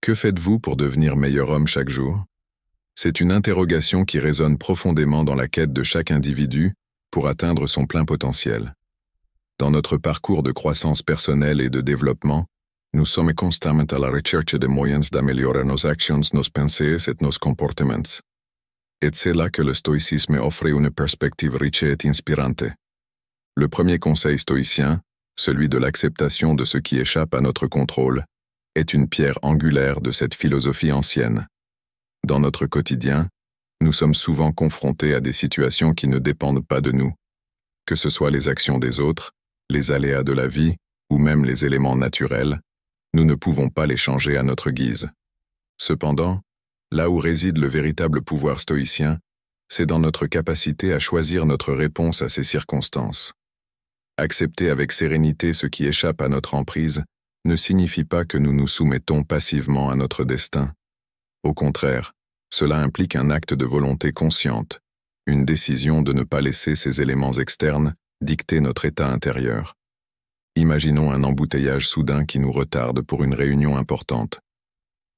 Que faites-vous pour devenir meilleur homme chaque jour? C'est une interrogation qui résonne profondément dans la quête de chaque individu pour atteindre son plein potentiel. Dans notre parcours de croissance personnelle et de développement, nous sommes constamment à la recherche de moyens d'améliorer nos actions, nos pensées et nos comportements. Et c'est là que le stoïcisme offre une perspective riche et inspirante. Le premier conseil stoïcien, celui de l'acceptation de ce qui échappe à notre contrôle, est une pierre angulaire de cette philosophie ancienne. Dans notre quotidien, nous sommes souvent confrontés à des situations qui ne dépendent pas de nous, que ce soit les actions des autres, les aléas de la vie ou même les éléments naturels, nous ne pouvons pas les changer à notre guise. Cependant, là où réside le véritable pouvoir stoïcien, c'est dans notre capacité à choisir notre réponse à ces circonstances. Accepter avec sérénité ce qui échappe à notre emprise ne signifie pas que nous nous soumettons passivement à notre destin. Au contraire, cela implique un acte de volonté consciente, une décision de ne pas laisser ces éléments externes dicter notre état intérieur. Imaginons un embouteillage soudain qui nous retarde pour une réunion importante.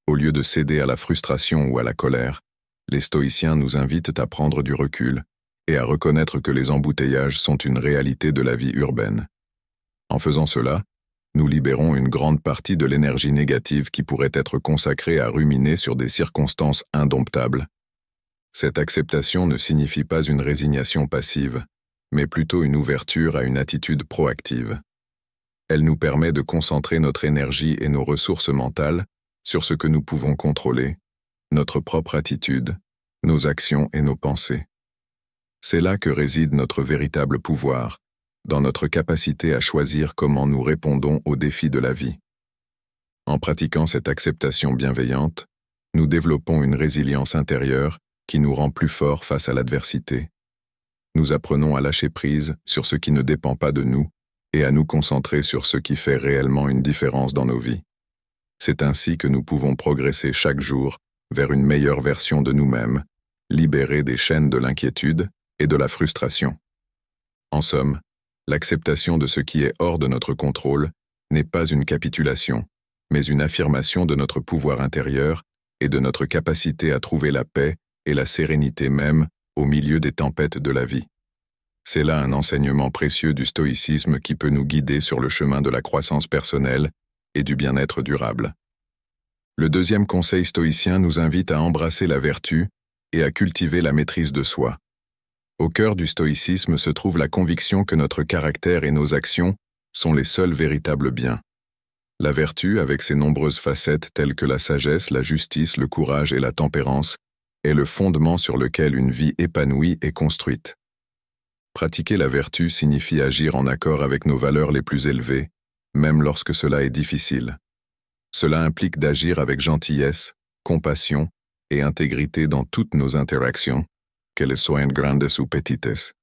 Au lieu de céder à la frustration ou à la colère, les stoïciens nous invitent à prendre du recul et à reconnaître que les embouteillages sont une réalité de la vie urbaine. En faisant cela, nous libérons une grande partie de l'énergie négative qui pourrait être consacrée à ruminer sur des circonstances indomptables. Cette acceptation ne signifie pas une résignation passive, mais plutôt une ouverture à une attitude proactive. Elle nous permet de concentrer notre énergie et nos ressources mentales sur ce que nous pouvons contrôler, notre propre attitude, nos actions et nos pensées. C'est là que réside notre véritable pouvoir, dans notre capacité à choisir comment nous répondons aux défis de la vie. En pratiquant cette acceptation bienveillante, nous développons une résilience intérieure qui nous rend plus forts face à l'adversité. Nous apprenons à lâcher prise sur ce qui ne dépend pas de nous et à nous concentrer sur ce qui fait réellement une différence dans nos vies. C'est ainsi que nous pouvons progresser chaque jour vers une meilleure version de nous-mêmes, libérés des chaînes de l'inquiétude et de la frustration. En somme, l'acceptation de ce qui est hors de notre contrôle n'est pas une capitulation, mais une affirmation de notre pouvoir intérieur et de notre capacité à trouver la paix et la sérénité même au milieu des tempêtes de la vie. C'est là un enseignement précieux du stoïcisme qui peut nous guider sur le chemin de la croissance personnelle et du bien-être durable. Le deuxième conseil stoïcien nous invite à embrasser la vertu et à cultiver la maîtrise de soi. Au cœur du stoïcisme se trouve la conviction que notre caractère et nos actions sont les seuls véritables biens. La vertu, avec ses nombreuses facettes telles que la sagesse, la justice, le courage et la tempérance, est le fondement sur lequel une vie épanouie est construite. Pratiquer la vertu signifie agir en accord avec nos valeurs les plus élevées, même lorsque cela est difficile. Cela implique d'agir avec gentillesse, compassion et intégrité dans toutes nos interactions, qu'elles soient grandes ou petites.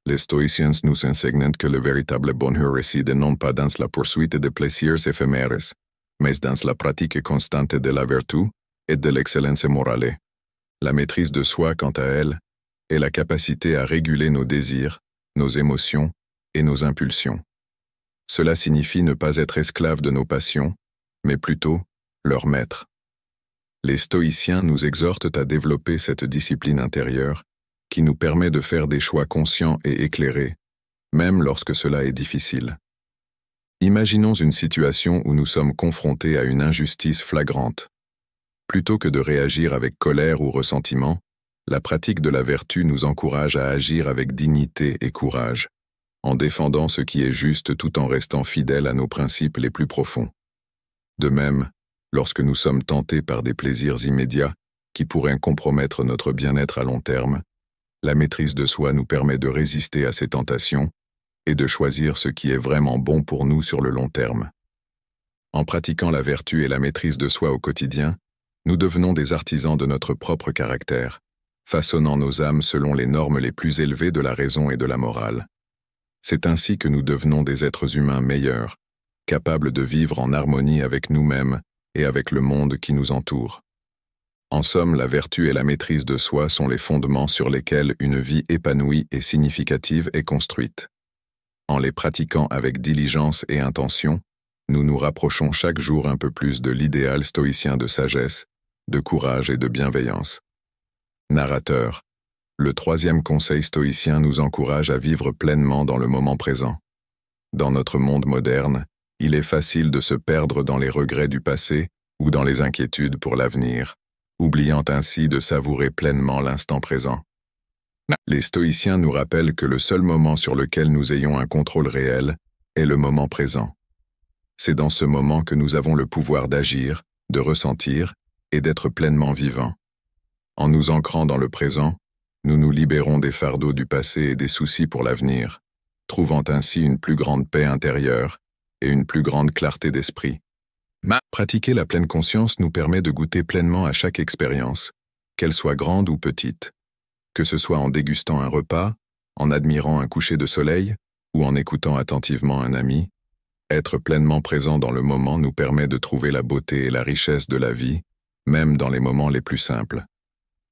Les stoïciens nous enseignent que le véritable bonheur réside non pas dans la poursuite de plaisirs éphémères, mais dans la pratique constante de la vertu et de l'excellence morale. La maîtrise de soi, quant à elle, est la capacité à réguler nos désirs, nos émotions et nos impulsions. Cela signifie ne pas être esclave de nos passions, mais plutôt leur maître. Les stoïciens nous exhortent à développer cette discipline intérieure qui nous permet de faire des choix conscients et éclairés, même lorsque cela est difficile. Imaginons une situation où nous sommes confrontés à une injustice flagrante. Plutôt que de réagir avec colère ou ressentiment, la pratique de la vertu nous encourage à agir avec dignité et courage, en défendant ce qui est juste tout en restant fidèles à nos principes les plus profonds. De même, lorsque nous sommes tentés par des plaisirs immédiats qui pourraient compromettre notre bien-être à long terme, la maîtrise de soi nous permet de résister à ces tentations et de choisir ce qui est vraiment bon pour nous sur le long terme. En pratiquant la vertu et la maîtrise de soi au quotidien, nous devenons des artisans de notre propre caractère, façonnant nos âmes selon les normes les plus élevées de la raison et de la morale. C'est ainsi que nous devenons des êtres humains meilleurs, capables de vivre en harmonie avec nous-mêmes et avec le monde qui nous entoure. En somme, la vertu et la maîtrise de soi sont les fondements sur lesquels une vie épanouie et significative est construite. En les pratiquant avec diligence et intention, nous nous rapprochons chaque jour un peu plus de l'idéal stoïcien de sagesse, de courage et de bienveillance. Narrateur. Le troisième conseil stoïcien nous encourage à vivre pleinement dans le moment présent. Dans notre monde moderne, il est facile de se perdre dans les regrets du passé ou dans les inquiétudes pour l'avenir, oubliant ainsi de savourer pleinement l'instant présent. Les stoïciens nous rappellent que le seul moment sur lequel nous ayons un contrôle réel est le moment présent. C'est dans ce moment que nous avons le pouvoir d'agir, de ressentir et d'être pleinement vivants. En nous ancrant dans le présent, nous nous libérons des fardeaux du passé et des soucis pour l'avenir, trouvant ainsi une plus grande paix intérieure et une plus grande clarté d'esprit. Pratiquer la pleine conscience nous permet de goûter pleinement à chaque expérience, qu'elle soit grande ou petite, que ce soit en dégustant un repas, en admirant un coucher de soleil ou en écoutant attentivement un ami. Être pleinement présent dans le moment nous permet de trouver la beauté et la richesse de la vie, même dans les moments les plus simples.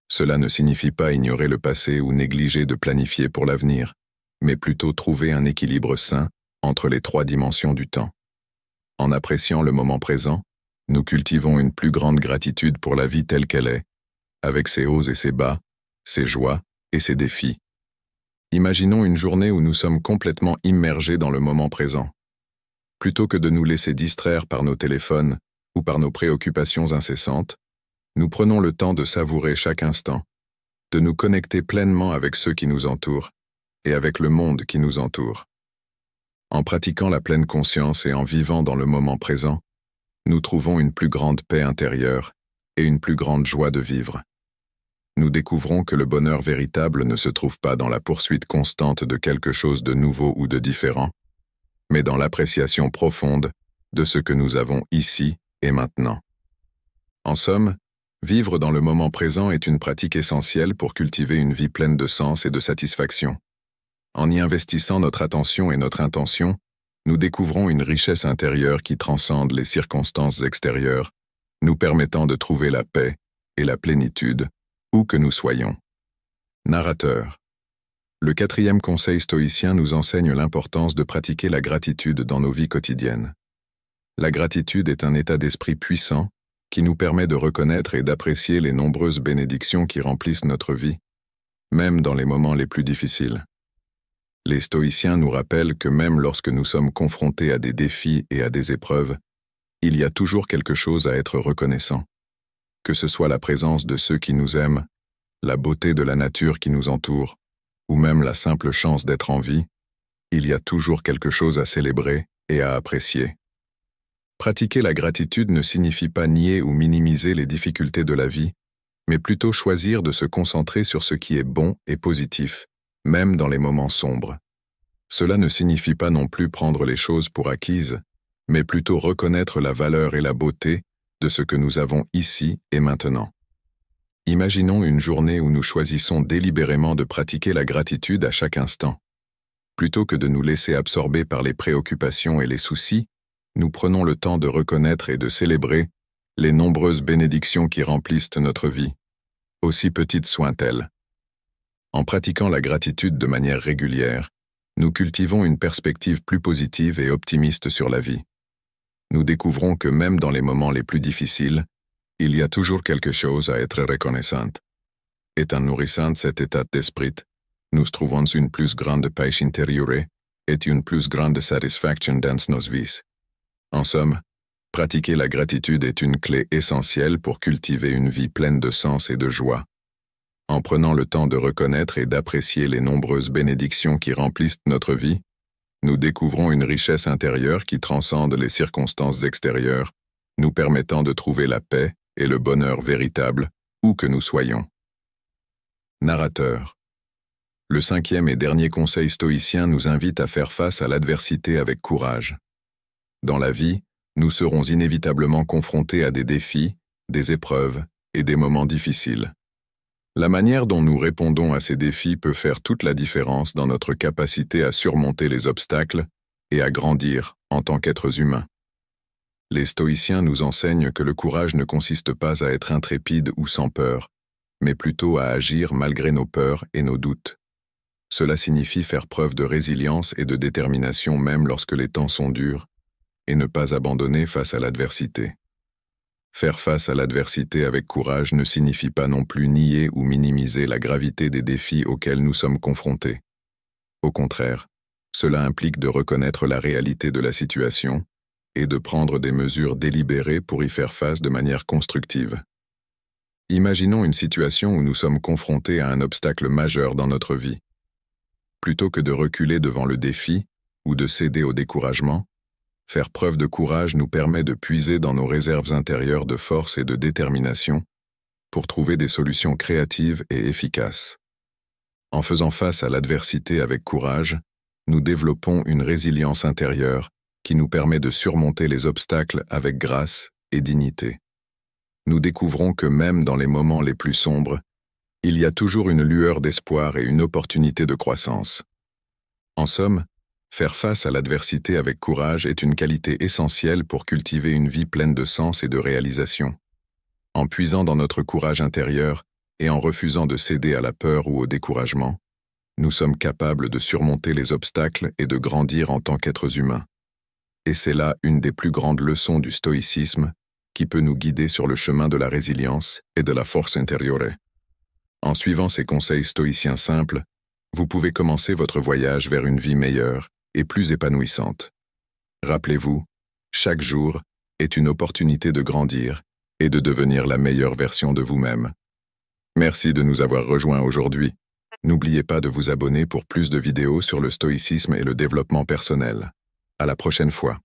Cela ne signifie pas ignorer le passé ou négliger de planifier pour l'avenir, mais plutôt trouver un équilibre sain entre les trois dimensions du temps. En appréciant le moment présent, nous cultivons une plus grande gratitude pour la vie telle qu'elle est, avec ses hauts et ses bas, ses joies et ses défis. Imaginons une journée où nous sommes complètement immergés dans le moment présent. Plutôt que de nous laisser distraire par nos téléphones ou par nos préoccupations incessantes, nous prenons le temps de savourer chaque instant, de nous connecter pleinement avec ceux qui nous entourent et avec le monde qui nous entoure. En pratiquant la pleine conscience et en vivant dans le moment présent, nous trouvons une plus grande paix intérieure et une plus grande joie de vivre. Nous découvrons que le bonheur véritable ne se trouve pas dans la poursuite constante de quelque chose de nouveau ou de différent, mais dans l'appréciation profonde de ce que nous avons ici et maintenant. En somme, vivre dans le moment présent est une pratique essentielle pour cultiver une vie pleine de sens et de satisfaction. En y investissant notre attention et notre intention, nous découvrons une richesse intérieure qui transcende les circonstances extérieures, nous permettant de trouver la paix et la plénitude où que nous soyons. Narrateur. Le quatrième conseil stoïcien nous enseigne l'importance de pratiquer la gratitude dans nos vies quotidiennes. La gratitude est un état d'esprit puissant qui nous permet de reconnaître et d'apprécier les nombreuses bénédictions qui remplissent notre vie, même dans les moments les plus difficiles. Les stoïciens nous rappellent que même lorsque nous sommes confrontés à des défis et à des épreuves, il y a toujours quelque chose à être reconnaissant. Que ce soit la présence de ceux qui nous aiment, la beauté de la nature qui nous entoure, ou même la simple chance d'être en vie, il y a toujours quelque chose à célébrer et à apprécier. Pratiquer la gratitude ne signifie pas nier ou minimiser les difficultés de la vie, mais plutôt choisir de se concentrer sur ce qui est bon et positif, même dans les moments sombres. Cela ne signifie pas non plus prendre les choses pour acquises, mais plutôt reconnaître la valeur et la beauté de ce que nous avons ici et maintenant. Imaginons une journée où nous choisissons délibérément de pratiquer la gratitude à chaque instant. Plutôt que de nous laisser absorber par les préoccupations et les soucis, nous prenons le temps de reconnaître et de célébrer les nombreuses bénédictions qui remplissent notre vie, aussi petites soient-elles. En pratiquant la gratitude de manière régulière, nous cultivons une perspective plus positive et optimiste sur la vie. Nous découvrons que même dans les moments les plus difficiles, il y a toujours quelque chose à être reconnaissant. Étant nourrissant cet état d'esprit, nous trouvons une plus grande paix intérieure et une plus grande satisfaction dans nos vies. En somme, pratiquer la gratitude est une clé essentielle pour cultiver une vie pleine de sens et de joie. En prenant le temps de reconnaître et d'apprécier les nombreuses bénédictions qui remplissent notre vie, nous découvrons une richesse intérieure qui transcende les circonstances extérieures, nous permettant de trouver la paix et le bonheur véritable où que nous soyons. Narrateur. Le cinquième et dernier conseil stoïcien nous invite à faire face à l'adversité avec courage. Dans la vie, nous serons inévitablement confrontés à des défis, des épreuves et des moments difficiles. La manière dont nous répondons à ces défis peut faire toute la différence dans notre capacité à surmonter les obstacles et à grandir en tant qu'êtres humains. Les stoïciens nous enseignent que le courage ne consiste pas à être intrépide ou sans peur, mais plutôt à agir malgré nos peurs et nos doutes. Cela signifie faire preuve de résilience et de détermination même lorsque les temps sont durs, et ne pas abandonner face à l'adversité. Faire face à l'adversité avec courage ne signifie pas non plus nier ou minimiser la gravité des défis auxquels nous sommes confrontés. Au contraire, cela implique de reconnaître la réalité de la situation et de prendre des mesures délibérées pour y faire face de manière constructive. Imaginons une situation où nous sommes confrontés à un obstacle majeur dans notre vie. Plutôt que de reculer devant le défi ou de céder au découragement, faire preuve de courage nous permet de puiser dans nos réserves intérieures de force et de détermination pour trouver des solutions créatives et efficaces. En faisant face à l'adversité avec courage, nous développons une résilience intérieure qui nous permet de surmonter les obstacles avec grâce et dignité. Nous découvrons que même dans les moments les plus sombres, il y a toujours une lueur d'espoir et une opportunité de croissance. En somme, faire face à l'adversité avec courage est une qualité essentielle pour cultiver une vie pleine de sens et de réalisation. En puisant dans notre courage intérieur et en refusant de céder à la peur ou au découragement, nous sommes capables de surmonter les obstacles et de grandir en tant qu'êtres humains. Et c'est là une des plus grandes leçons du stoïcisme qui peut nous guider sur le chemin de la résilience et de la force intérieure. En suivant ces conseils stoïciens simples, vous pouvez commencer votre voyage vers une vie meilleure et plus épanouissante. Rappelez-vous, chaque jour est une opportunité de grandir et de devenir la meilleure version de vous-même. Merci de nous avoir rejoints aujourd'hui. N'oubliez pas de vous abonner pour plus de vidéos sur le stoïcisme et le développement personnel. À la prochaine fois.